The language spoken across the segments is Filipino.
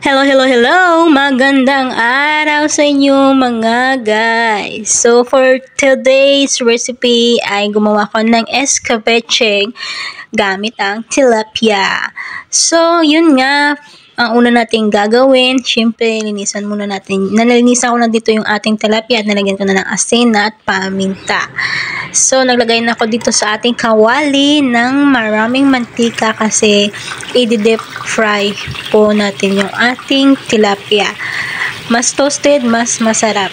Hello, hello, hello! Magandang araw sa inyo mga guys! So, for today's recipe ay gumawa ko ng escabeche gamit ang tilapia. So, yun nga, ang una nating gagawin, syempre, nalinisan ko na dito yung ating tilapia at nalagyan ko na ng asin at paminta. So, naglagay na ako dito sa ating kawali ng maraming mantika kasi i-deep fry po natin yung ating tilapia. Mas toasted, mas masarap.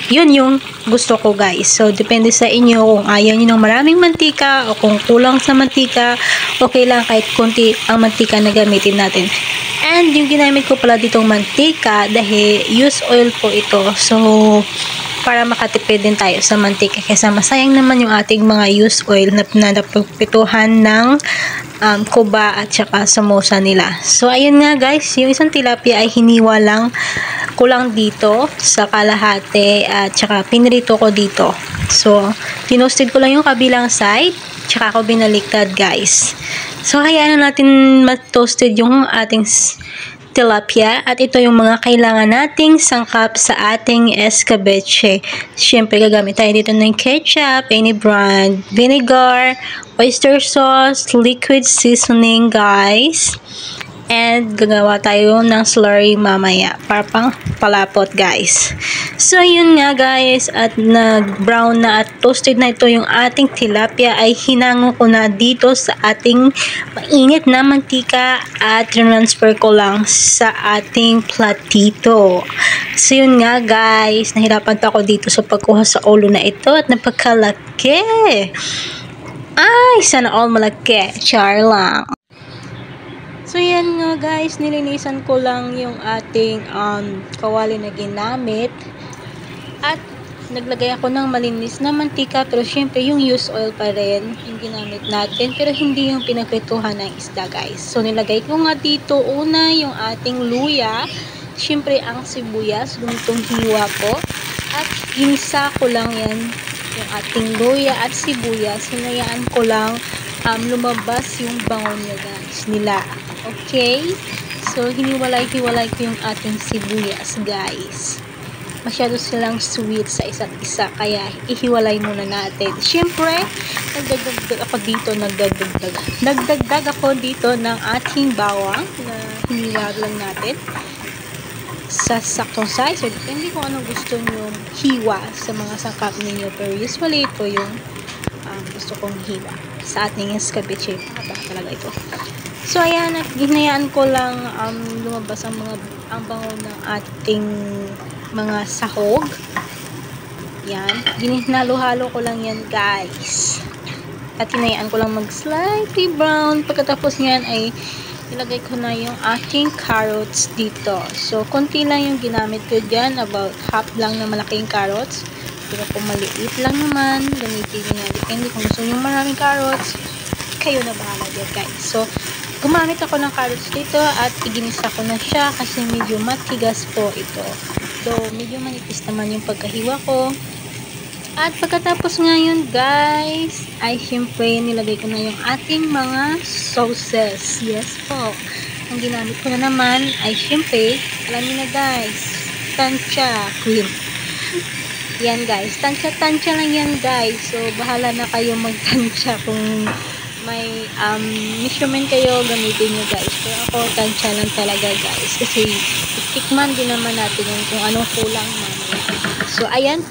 Yun yung gusto ko guys. So, depende sa inyo kung ayaw nyo ng maraming mantika o kung kulang sa mantika, okay lang kahit konti ang mantika na gamitin natin. And yung ginamit ko pala ditong mantika dahil used oil po ito. So, para makatipid din tayo sa mantika kasi masayang naman yung ating mga used oil na napagpituhan ng kuba at saka samosa nila. So, ayun nga guys, yung isang tilapia ay hiniwa lang ko lang dito sa kalahati at saka pinrito ko dito. So, tinosted ko lang yung kabilang side tsaka ako binaliktad guys. So, hayaan na natin mat-toasted yung ating tilapia at ito yung mga kailangan nating sangkap sa ating escabeche. Siyempre, gagamit tayo dito ng ketchup, any brand, vinegar, oyster sauce, liquid seasoning guys. And gagawa tayo ng slurry mamaya para pang palapot guys. So yun nga guys, at nag-brown na at toasted na ito yung ating tilapia ay hinango ko na dito sa ating mainit na mantika at transfer ko lang sa ating platito. So yun nga guys, nahirapan pa ako dito sa pagkuha sa ulo na ito at napagkalaki. Ay, sana all malaki. Char lang. So, yan nga guys, nilinisan ko lang yung ating kawali na ginamit. At naglagay ako ng malinis na mantika, pero syempre yung used oil pa rin yung ginamit natin. Pero hindi yung pinagprituhan ng isda guys. So, nilagay ko nga dito una yung ating luya. Syempre ang sibuyas, gumitong hiwa ko. At ginisa ko lang yan, yung ating luya at sibuyas. Hinayaan ko lang lumabas yung bango niya guys, nila. Okay? So, hiniwalay-hiwalay ko yung ating sibuyas, guys. Masyado silang sweet sa isa't isa, kaya ihiwalay muna natin. Siyempre, nagdagdag ako dito ng ating bawang na hiniwag lang natin sa saktong size. So, depende kung anong gusto nyo hiwa sa mga sangkap ninyo. Pero usually, ito yung gusto kong hiwa sa ating escabeche. Pakaba talaga ito. So, ayan, at hinayaan ko lang lumabas ang bango ng ating mga sahog. Yan. Ginihalo-halo ko lang yan, guys. At hinayaan ko lang mag-slightly brown. Pagkatapos niyan ay ilagay ko na yung aking carrots dito. So, konti lang yung ginamit ko dyan. About half lang na malaking carrots. Pero kung maliit lang naman, gamitin nyo. Depende kung gusto nyo maraming carrots, kayo na bahala dyan, guys. So, gumamit ako ng carrots dito at iginisa ko na siya kasi medyo matigas po ito. So, medyo manipis naman yung pagkahiwa ko. At pagkatapos ngayon guys, ay syempre nilagay ko na yung ating mga sauces. Yes po. Ang ginamit ko na naman ay syempre, alam niyo na guys, tansya cream. Yan guys, tansya-tansya lang yan guys. So, bahala na kayo magtansya kung may measurement kayo, gamitin nyo guys. Pero ako, tansya lang talaga guys. Kasi, tikman din naman natin yung kung anong kulang mamaya. So, ayan.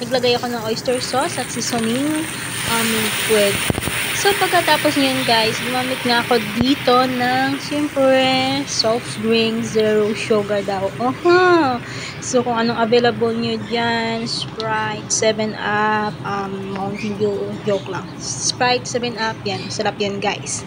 Naglagay ako ng oyster sauce at seasoning liquid. So, pagkatapos nyan guys, gumamit nga ako dito ng siyempre soft drink, zero sugar daw. So, kung anong available nyo dyan, Sprite, 7-Up, Mountain Dew, joke lang. Sprite, 7-Up, yan. Sarap yan guys.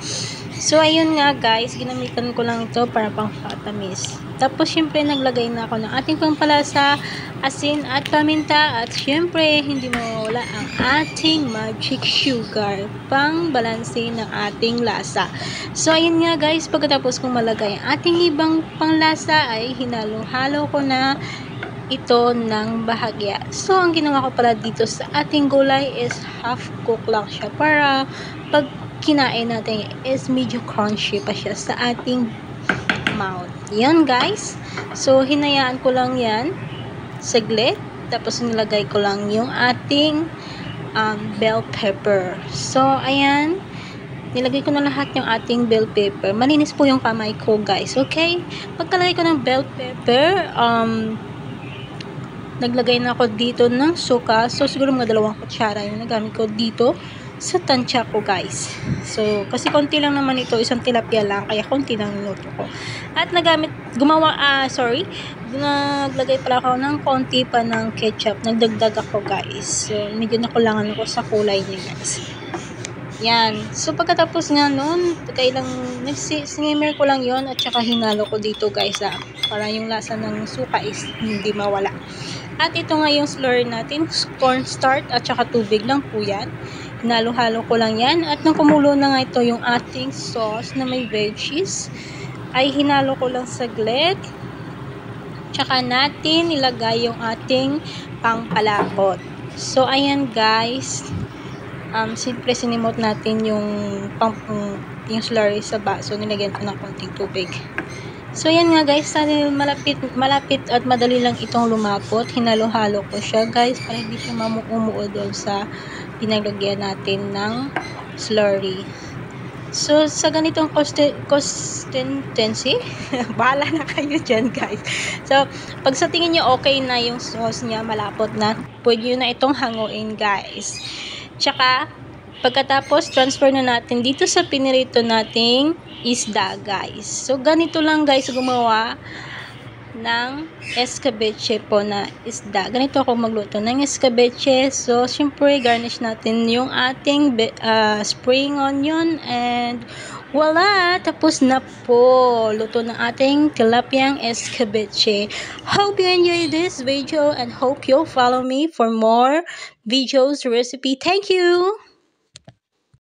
So, ayun nga guys, ginamitan ko lang ito para pang fatamis. Tapos, syempre, naglagay na ako ng ating pampalasa, asin at paminta. At syempre, hindi mawawala ang ating magic sugar pang balanse ng ating lasa. So, ayun nga guys, pagkatapos kong malagay ang ating ibang panglasa ay hinalo-halo ko na ito ng bahagya. So, ang ginawa ko pala dito sa ating gulay is half cook lang siya para pag kinain natin is medyo crunchy pa siya sa ating mouth. Yan guys. So, hinayaan ko lang yan saglit. Tapos, nilagay ko lang yung ating bell pepper. So, ayan. Nilagay ko na lahat yung ating bell pepper. Malinis po yung kamay ko, guys. Okay? Pagkalagay ko ng bell pepper, naglagay na ako dito ng suka. So, siguro mga 2 kutsara yung nagamit ko dito sa tansya ko, guys. So, kasi konti lang naman ito. Isang tilapia lang. Kaya konti lang niluto ko. At naglagay pala ako ng konti pa ng ketchup. Nagdagdag ako, guys. So, medyo nakulangan ako sa kulay niya, guys. Yan. So, pagkatapos nga nun, sinimmer ko lang yon at saka hinalo ko dito, guys, para yung lasa ng suka is hindi mawala. At ito nga yung slurry natin, cornstarch at saka tubig lang po yan. Hinalo-halo ko lang yan. At nang kumulo na nga ito yung ating sauce na may veggies, ay hinalo ko lang saglit. Tsaka natin ilagay yung ating pangpalapot. So, ayan guys. Siyempre sinimot natin yung slurry sa baso. Nilagyan ko ng konting tubig. So, ayan nga guys. Malapit at madali lang itong lumapot. Hinalo-halo ko siya guys para hindi siya umuo doon sa pinaglagyan natin ng slurry. So, sa ganitong consistency, bahala na kayo dyan, guys. So, pag sa tingin nyo okay na yung sauce niya, malapot na, pwede nyo na itong hanguin, guys. Tsaka, pagkatapos, transfer na natin dito sa pinirito nating isda, guys. So, ganito lang, guys, gumawa ng escabeche po na isda. Ganito ako magluto ng escabeche. So, syempre, garnish natin yung ating spring onion and voila! Tapos na po. Luto ng ating tilapiyang escabeche. Hope you enjoy this video and hope you'll follow me for more videos recipe. Thank you!